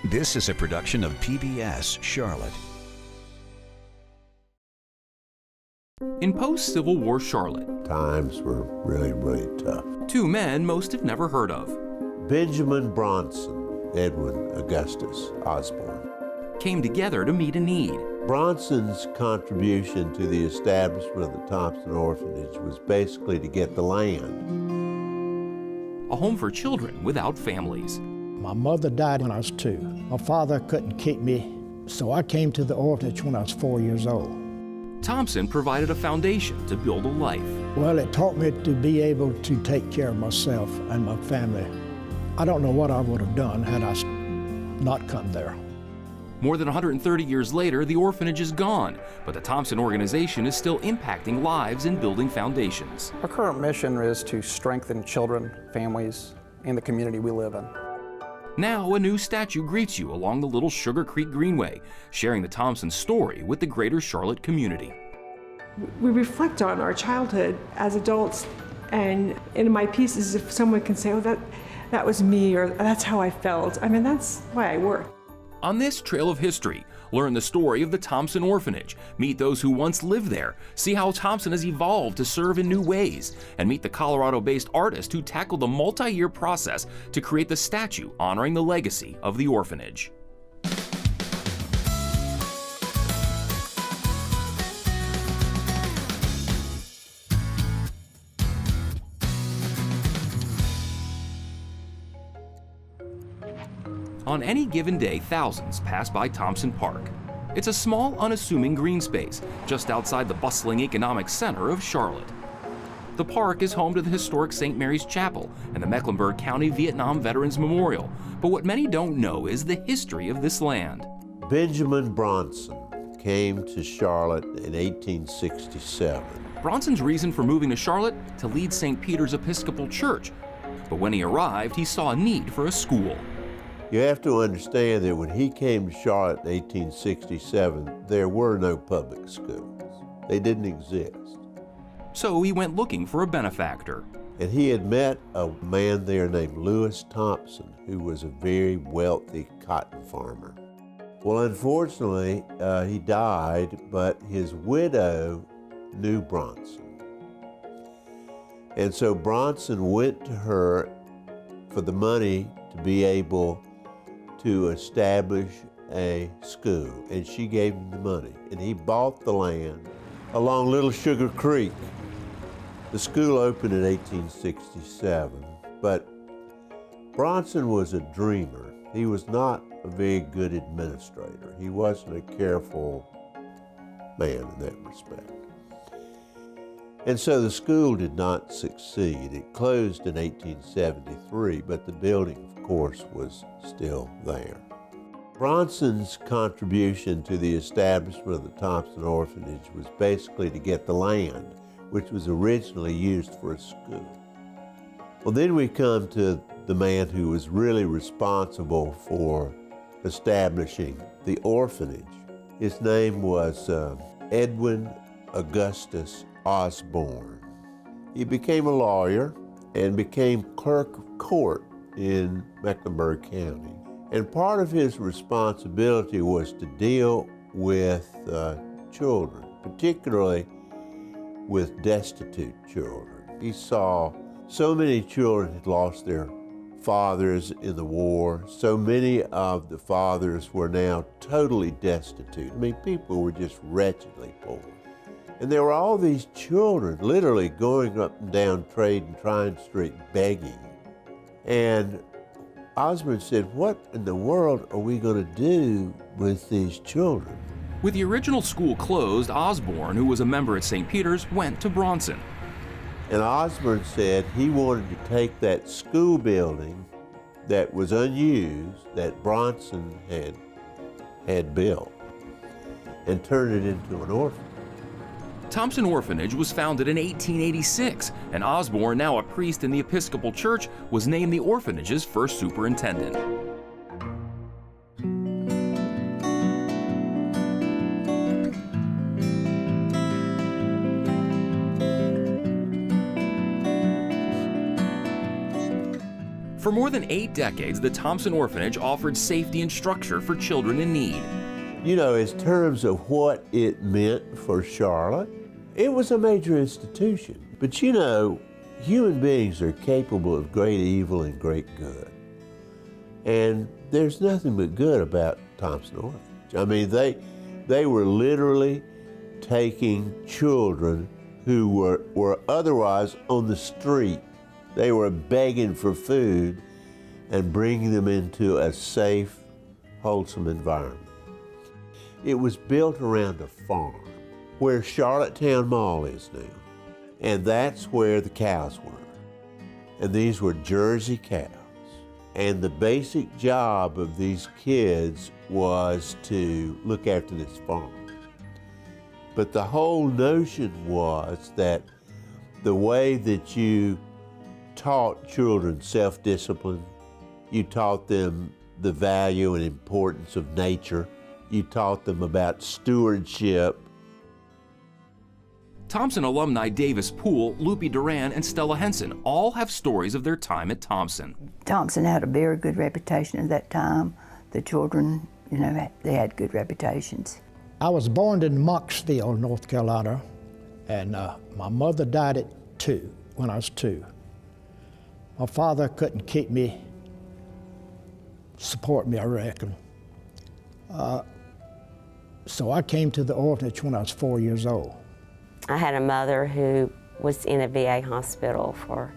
This is a production of PBS Charlotte. In post-Civil War Charlotte, times were really, really tough. Two men most have never heard of Benjamin Bronson, Edwin Augustus Osborne, came together to meet a need. Bronson's contribution to the establishment of the Thompson Orphanage was basically to get the land. A home for children without families. My mother died when I was 2. My father couldn't keep me, so I came to the orphanage when I was 4 years old. Thompson provided a foundation to build a life. Well, it taught me to be able to take care of myself and my family. I don't know what I would have done had I not come there. More than 130 years later, the orphanage is gone, but the Thompson organization is still impacting lives and building foundations. Our current mission is to strengthen children, families, and the community we live in. Now, a new statue greets you along the Little Sugar Creek Greenway, sharing the Thompson story with the greater Charlotte community. We reflect on our childhood as adults, and in my pieces, if someone can say, oh, that was me, or that's how I felt, I mean, that's why I work. On this trail of history, learn the story of the Thompson Orphanage, meet those who once lived there, see how Thompson has evolved to serve in new ways, and meet the Colorado-based artist who tackled the multi-year process to create the statue honoring the legacy of the orphanage. On any given day, thousands pass by Thompson Park. It's a small, unassuming green space just outside the bustling economic center of Charlotte. The park is home to the historic St. Mary's Chapel and the Mecklenburg County Vietnam Veterans Memorial, but what many don't know is the history of this land. Benjamin Bronson came to Charlotte in 1867. Bronson's reason for moving to Charlotte? To lead St. Peter's Episcopal Church. But when he arrived, he saw a need for a school. You have to understand that when he came to Charlotte in 1867, there were no public schools. They didn't exist. So he went looking for a benefactor. And he had met a man there named Lewis Thompson, who was a very wealthy cotton farmer. Well, unfortunately, he died, but his widow knew Bronson. And so Bronson went to her for the money to be able to establish a school, and she gave him the money, and he bought the land along Little Sugar Creek. The school opened in 1867, but Bronson was a dreamer. He was not a very good administrator. He wasn't a careful man in that respect. And so the school did not succeed. It closed in 1873, but the building, of course, was still there. Bronson's contribution to the establishment of the Thompson Orphanage was basically to get the land, which was originally used for a school. Well, then we come to the man who was really responsible for establishing the orphanage. His name was Edwin Augustus Osborne. He became a lawyer and became clerk of court in Mecklenburg County. And part of his responsibility was to deal with children, particularly with destitute children. He saw so many children had lost their fathers in the war. So many of the fathers were now totally destitute. I mean, people were just wretchedly poor. And there were all these children literally going up and down Trade and Trine Street begging. And Osborne said, what in the world are we going to do with these children? With the original school closed, Osborne, who was a member at St. Peter's, went to Bronson. And Osborne said he wanted to take that school building that was unused, that Bronson had built, and turn it into an orphanage. Thompson Orphanage was founded in 1886, and Osborne, now a priest in the Episcopal Church, was named the orphanage's first superintendent. For more than 8 decades, the Thompson Orphanage offered safety and structure for children in need. You know, in terms of what it meant for Charlotte, it was a major institution. But you know, human beings are capable of great evil and great good. And there's nothing but good about Thompson Orphanage. I mean, they were literally taking children who were otherwise on the street. They were begging for food and bringing them into a safe, wholesome environment. It was built around a farm where Charlottetown Mall is now. And that's where the cows were. And these were Jersey cows. And the basic job of these kids was to look after this farm. But the whole notion was that the way that you taught children self-discipline, you taught them the value and importance of nature, you taught them about stewardship. Thompson alumni Davis Poole, Lupie Duran, and Stella Henson all have stories of their time at Thompson. Thompson had a very good reputation at that time. The children, you know, they had good reputations. I was born in Mocksville, North Carolina, and my mother died at 2, when I was 2. My father couldn't keep me, support me, I reckon. So I came to the orphanage when I was 4 years old. I had a mother who was in a VA hospital for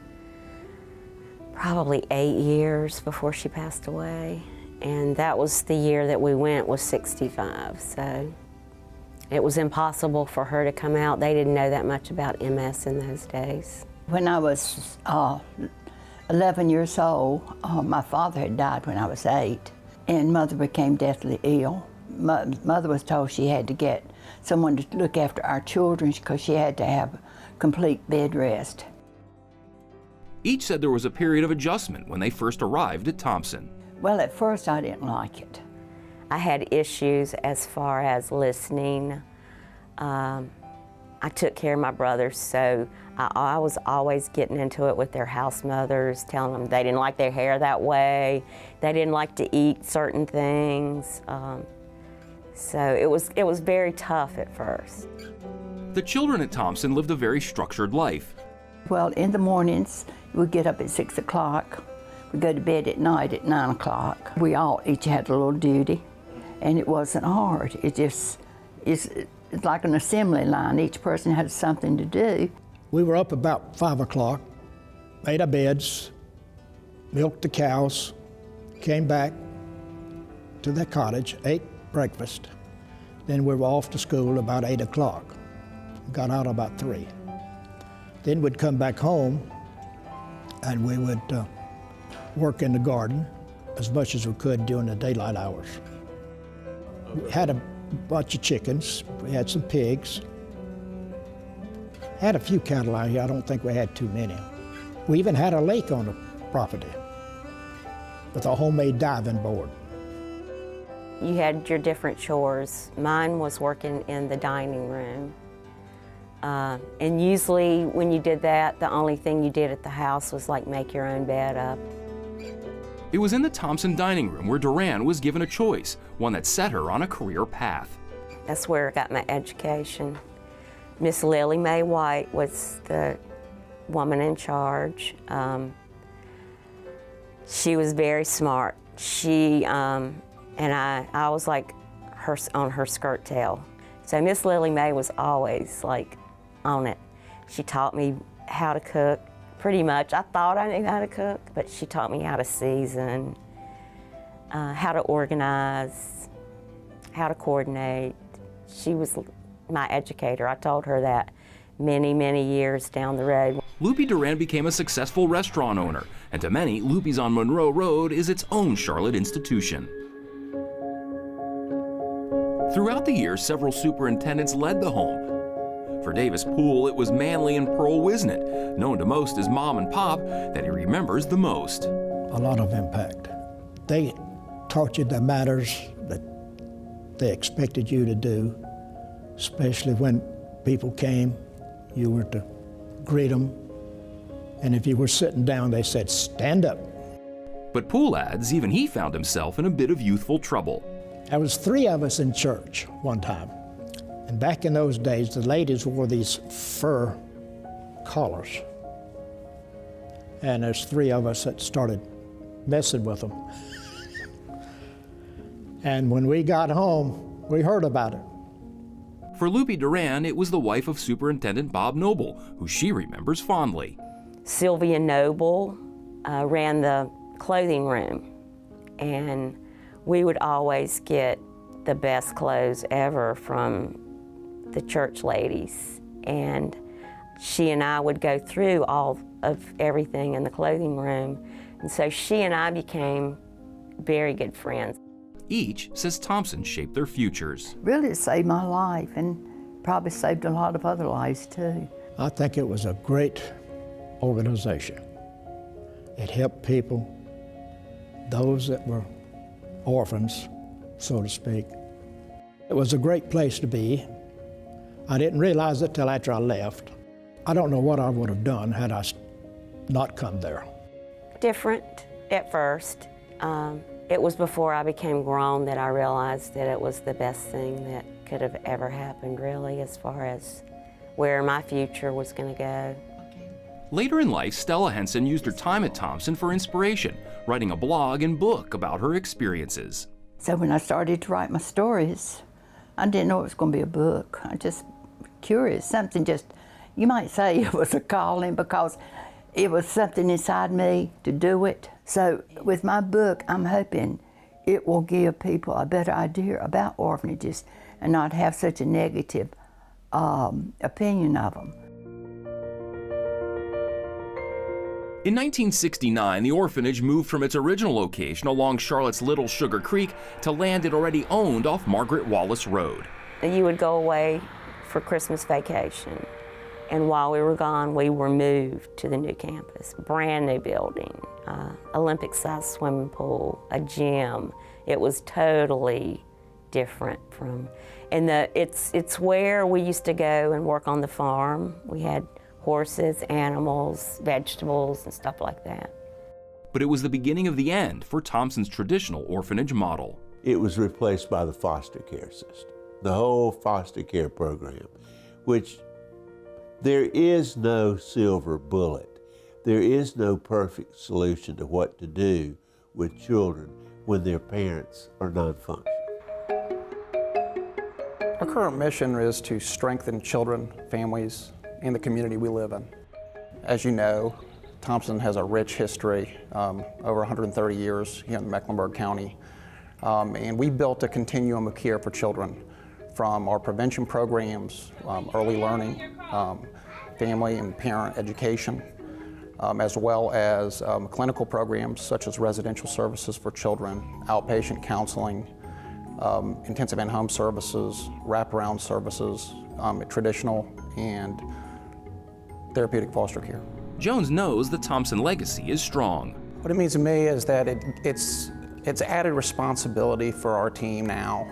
probably 8 years before she passed away. And that was the year that we went, was 65. So it was impossible for her to come out. They didn't know that much about MS in those days. When I was 11 years old, my father had died when I was 8, and Mother became deathly ill. Mother was told she had to get someone to look after our children because she had to have complete bed rest. Each said there was a period of adjustment when they first arrived at Thompson. Well, at first I didn't like it. I had issues as far as listening. I took care of my brothers, so I was always getting into it with their house mothers, telling them they didn't like their hair that way, they didn't like to eat certain things. So it was very tough at first. The children at Thompson lived a very structured life. Well, in the mornings, we'd get up at 6 o'clock. We'd go to bed at night at 9 o'clock. We all each had a little duty, and it wasn't hard. It's like an assembly line. Each person had something to do. We were up about 5 o'clock, made our beds, milked the cows, came back to the cottage, ate breakfast. Then we were off to school about 8 o'clock. Got out about 3. Then we'd come back home and we would work in the garden as much as we could during the daylight hours. We had a bunch of chickens, we had some pigs, had a few cattle out here. I don't think we had too many. We even had a lake on the property with a homemade diving board. You had your different chores. Mine was working in the dining room. And usually when you did that, the only thing you did at the house was like make your own bed up. It was in the Thompson dining room where Duran was given a choice, one that set her on a career path. That's where I got my education. Miss Lily Mae White was the woman in charge. She was very smart. And I was like on her skirt tail. So Miss Lily Mae was always like on it. She taught me how to cook, pretty much. I thought I knew how to cook, but she taught me how to season, how to organize, how to coordinate. She was my educator. I told her that many, many years down the road. Lupie Duran became a successful restaurant owner, and to many, Lupie's on Monroe Road is its own Charlotte institution. Throughout the years, several superintendents led the home. For Davis Poole, it was Manley and Pearl Wisnett, known to most as Mom and Pop, that he remembers the most. A lot of impact. They taught you the matters that they expected you to do, especially when people came. You were to greet them, and if you were sitting down, they said, "Stand up." But Poole adds even he found himself in a bit of youthful trouble. There was 3 of us in church one time. And back in those days, the ladies wore these fur collars. And there's 3 of us that started messing with them. And when we got home, we heard about it. For Lupie Duran, it was the wife of Superintendent Bob Noble, who she remembers fondly. Sylvia Noble ran the clothing room, and we would always get the best clothes ever from the church ladies. And she and I would go through all of everything in the clothing room. And so she and I became very good friends. Each says Thompson shaped their futures. Really, it saved my life and probably saved a lot of other lives too. I think it was a great organization. It helped people, those that were orphans, so to speak. It was a great place to be. I didn't realize it till after I left. I don't know what I would have done had I not come there. Different at first. It was before I became grown that I realized that it was the best thing that could have ever happened, really, as far as where my future was going to go. Later in life, Stella Henson used her time at Thompson for inspiration, writing a blog and book about her experiences. So when I started to write my stories, I didn't know it was going to be a book. I just curious, something just, you might say it was a calling because it was something inside me to do it. So with my book, I'm hoping it will give people a better idea about orphanages and not have such a negative opinion of them. In 1969, the orphanage moved from its original location along Charlotte's Little Sugar Creek to land it already owned off Margaret Wallace Road. You would go away for Christmas vacation, and while we were gone, we were moved to the new campus. Brand new building, Olympic-sized swimming pool, a gym. It was totally different from, and it's where we used to go and work on the farm. We had horses, animals, vegetables, and stuff like that. But it was the beginning of the end for Thompson's traditional orphanage model. It was replaced by the foster care system, the whole foster care program, which there is no silver bullet. There is no perfect solution to what to do with children when their parents are non-functional. Our current mission is to strengthen children, families, and the community we live in. As you know, Thompson has a rich history, over 130 years here in Mecklenburg County. And we built a continuum of care for children from our prevention programs, early learning, family and parent education, as well as clinical programs such as residential services for children, outpatient counseling, intensive in-home services, wraparound services, traditional and therapeutic foster care. Jones knows the Thompson legacy is strong. What it means to me is that it's added responsibility for our team now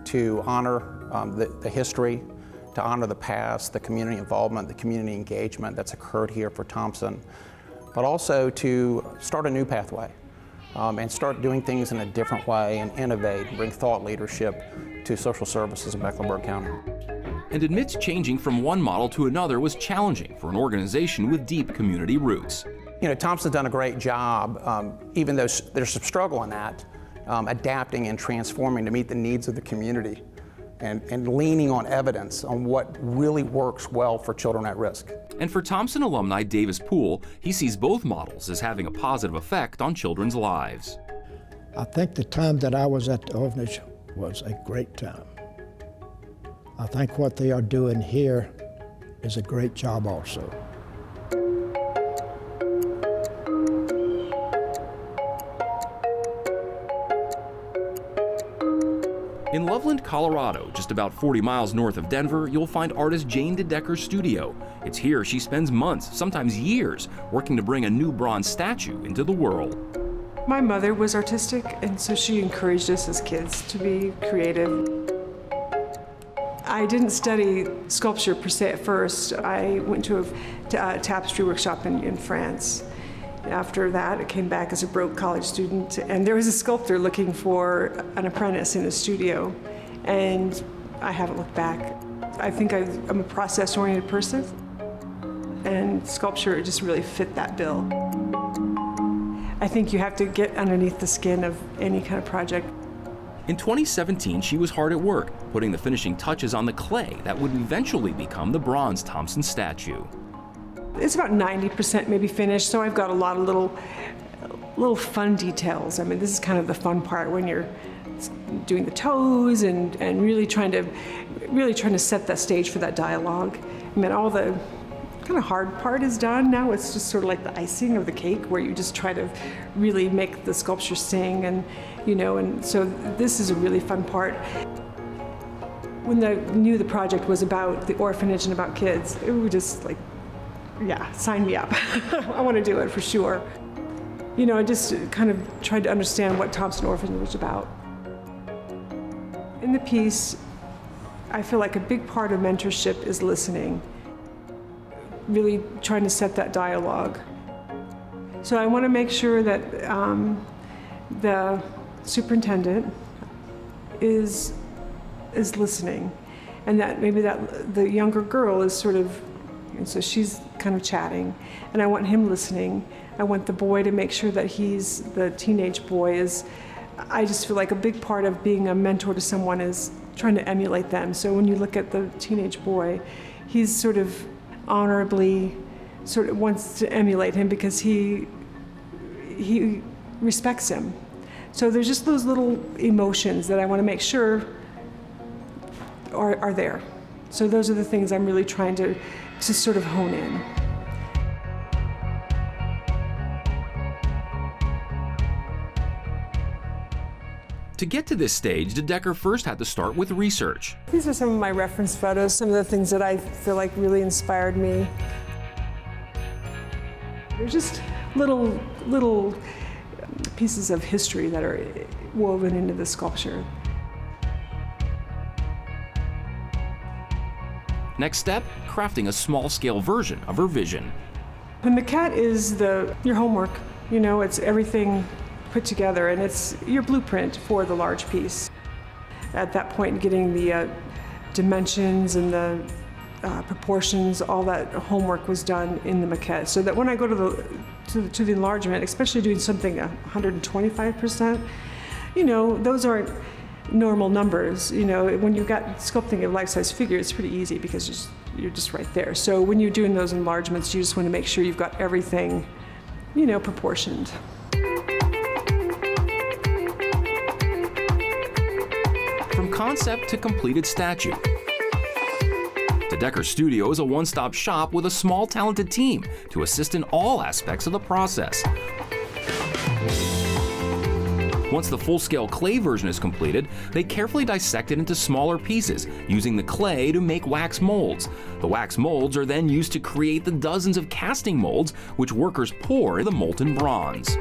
to honor the history, to honor the past, the community involvement, the community engagement that's occurred here for Thompson, but also to start a new pathway and start doing things in a different way and innovate and bring thought leadership to social services in Mecklenburg County. And admits changing from one model to another was challenging for an organization with deep community roots. You know, Thompson's done a great job, even though there's some struggle in that, adapting and transforming to meet the needs of the community and leaning on evidence on what really works well for children at risk. And for Thompson alumni Davis Poole, he sees both models as having a positive effect on children's lives. I think the time that I was at the orphanage was a great time. I think what they are doing here is a great job also. In Loveland, Colorado, just about 40 miles north of Denver, you'll find artist Jane DeDecker's studio. It's here she spends months, sometimes years, working to bring a new bronze statue into the world. My mother was artistic, and so she encouraged us as kids to be creative. I didn't study sculpture per se at first. I went to a tapestry workshop in France. After that, I came back as a broke college student, and there was a sculptor looking for an apprentice in his studio, and I haven't looked back. I think I'm a process-oriented person, and sculpture just really fit that bill. I think you have to get underneath the skin of any kind of project. In 2017, she was hard at work, putting the finishing touches on the clay that would eventually become the bronze Thompson statue. It's about 90% maybe finished, so I've got a lot of little fun details. I mean, this is kind of the fun part when you're doing the toes and really trying to set that stage for that dialogue. I mean, all the kind of hard part is done. Now it's just sort of like the icing of the cake, where you just try to really make the sculpture sing, and and so this is a really fun part. When I knew the project was about the orphanage and about kids, it was just like, yeah, sign me up. I want to do it for sure. I just kind of tried to understand what Thompson Orphanage was about. In the piece, I feel like a big part of mentorship is listening, really trying to set that dialogue. So I want to make sure that the superintendent is listening, and that maybe that the younger girl is sort of, and so she's kind of chatting, and I want him listening. I want the boy to make sure that the teenage boy is, I just feel like a big part of being a mentor to someone is trying to emulate them. So when you look at the teenage boy, he's sort of honorably sort of wants to emulate him because he respects him. So there's just those little emotions that I want to make sure are there. So those are the things I'm really trying to sort of hone in. To get to this stage, DeDecker first had to start with research. These are some of my reference photos, some of the things that I feel like really inspired me. They're just little pieces of history that are woven into the sculpture. Next step, crafting a small-scale version of her vision. The maquette is your homework. It's everything put together, and it's your blueprint for the large piece. At that point, getting the dimensions and the proportions, all that homework was done in the maquette, so that when I go to the enlargement, especially doing something 125%, those aren't normal numbers. When you've got sculpting a life-size figure, it's pretty easy because you're just right there. So when you're doing those enlargements, you just want to make sure you've got everything, proportioned. From concept to completed statue, DeDecker Studio is a one-stop shop with a small, talented team to assist in all aspects of the process. Once the full-scale clay version is completed, they carefully dissect it into smaller pieces, using the clay to make wax molds. The wax molds are then used to create the dozens of casting molds, which workers pour in the molten bronze.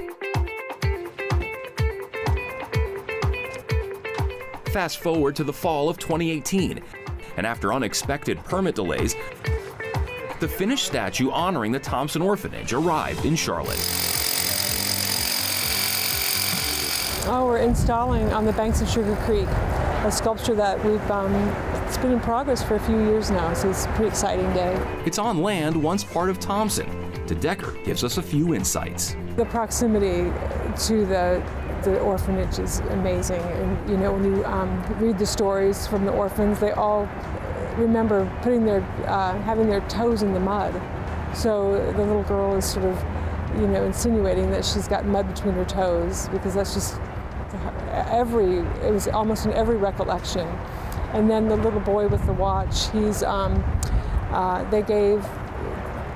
Fast forward to the fall of 2018, and after unexpected permit delays, the finished statue honoring the Thompson Orphanage arrived in Charlotte. Oh, we're installing on the banks of Sugar Creek a sculpture that it's been in progress for a few years now, so it's a pretty exciting day. It's on land once part of Thompson. DeDecker gives us a few insights. The proximity to the orphanage is amazing, and when you read the stories from the orphans, they all remember having their toes in the mud. So the little girl is sort of insinuating that she's got mud between her toes, because that's just it was almost in every recollection. And then the little boy with the watch, they gave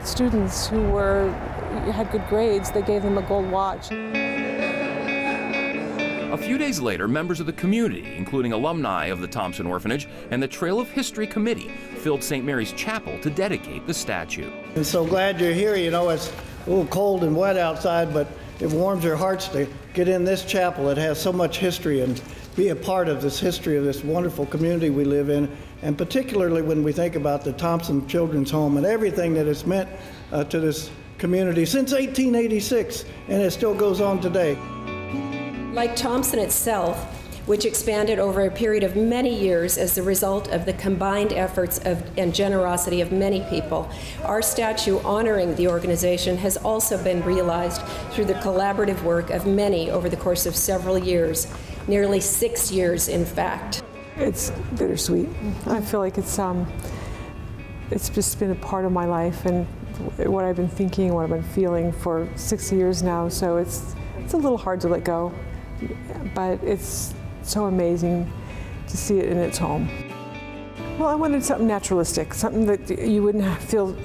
students who had good grades, they gave them a gold watch. A few days later, members of the community, including alumni of the Thompson Orphanage and the Trail of History Committee, filled St. Mary's Chapel to dedicate the statue. I'm so glad you're here. It's a little cold and wet outside, but it warms your hearts to get in this chapel. It has so much history, and be a part of this history of this wonderful community we live in, and particularly when we think about the Thompson Children's Home and everything that it's meant to this community since 1886, and it still goes on today. Like Thompson itself, which expanded over a period of many years as the result of the combined efforts and generosity of many people, our statue honoring the organization has also been realized through the collaborative work of many over the course of several years, nearly 6 years in fact. It's bittersweet. I feel like it's just been a part of my life and what I've been thinking, what I've been feeling for 6 years now, so it's a little hard to let go, but it's so amazing to see it in its home. Well, I wanted something naturalistic, something that you wouldn't feel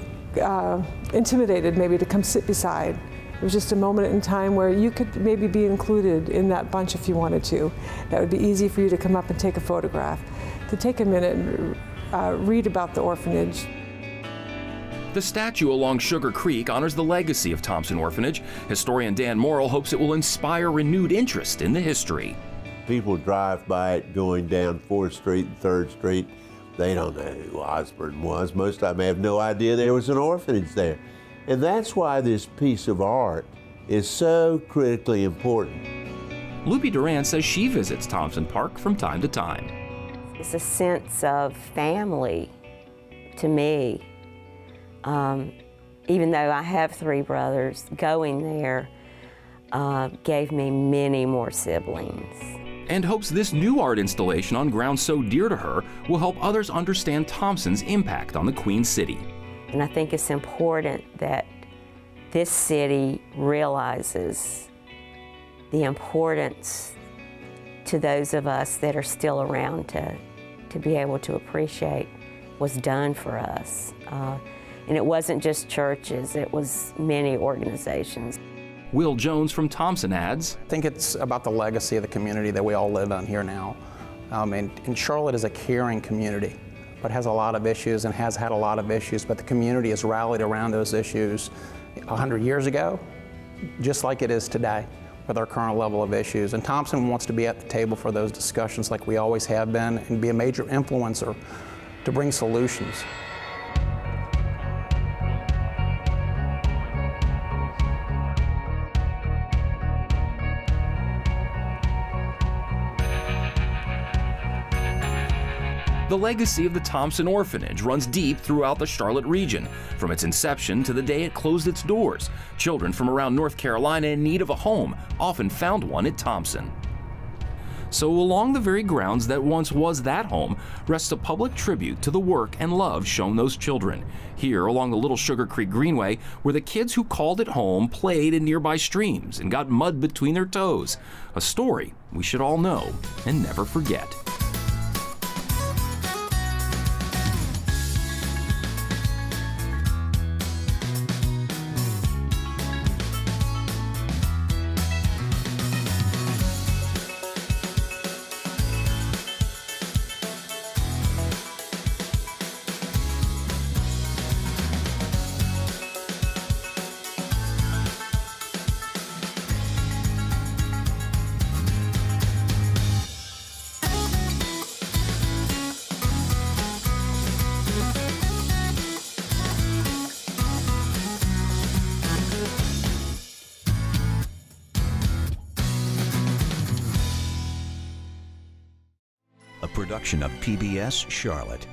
intimidated maybe to come sit beside. It was just a moment in time where you could maybe be included in that bunch if you wanted to. That would be easy for you to come up and take a photograph, to take a minute and read about the orphanage. The statue along Sugar Creek honors the legacy of Thompson Orphanage. Historian Dan Morrill hopes it will inspire renewed interest in the history. People drive by it going down 4th Street and 3rd Street. They don't know who Osborne was. Most of them have no idea there was an orphanage there. And that's why this piece of art is so critically important. Lupie Duran says she visits Thompson Park from time to time. It's a sense of family to me. Even though I have 3 brothers, going there gave me many more siblings. And hopes this new art installation on ground so dear to her will help others understand Thompson's impact on the Queen City. And I think it's important that this city realizes the importance to those of us that are still around to be able to appreciate what's done for us. And it wasn't just churches, it was many organizations. Will Jones from Thompson adds, I think it's about the legacy of the community that we all live on here now. And Charlotte is a caring community, but has a lot of issues and has had a lot of issues, but the community has rallied around those issues 100 years ago, just like it is today with our current level of issues. And Thompson wants to be at the table for those discussions like we always have been and be a major influencer to bring solutions. the legacy of the Thompson Orphanage runs deep throughout the Charlotte region. From its inception to the day it closed its doors, children from around North Carolina in need of a home often found one at Thompson. So along the very grounds that once was that home rests a public tribute to the work and love shown those children. Here along the Little Sugar Creek Greenway, where the kids who called it home played in nearby streams and got mud between their toes. A story we should all know and never forget. A production of PBS Charlotte.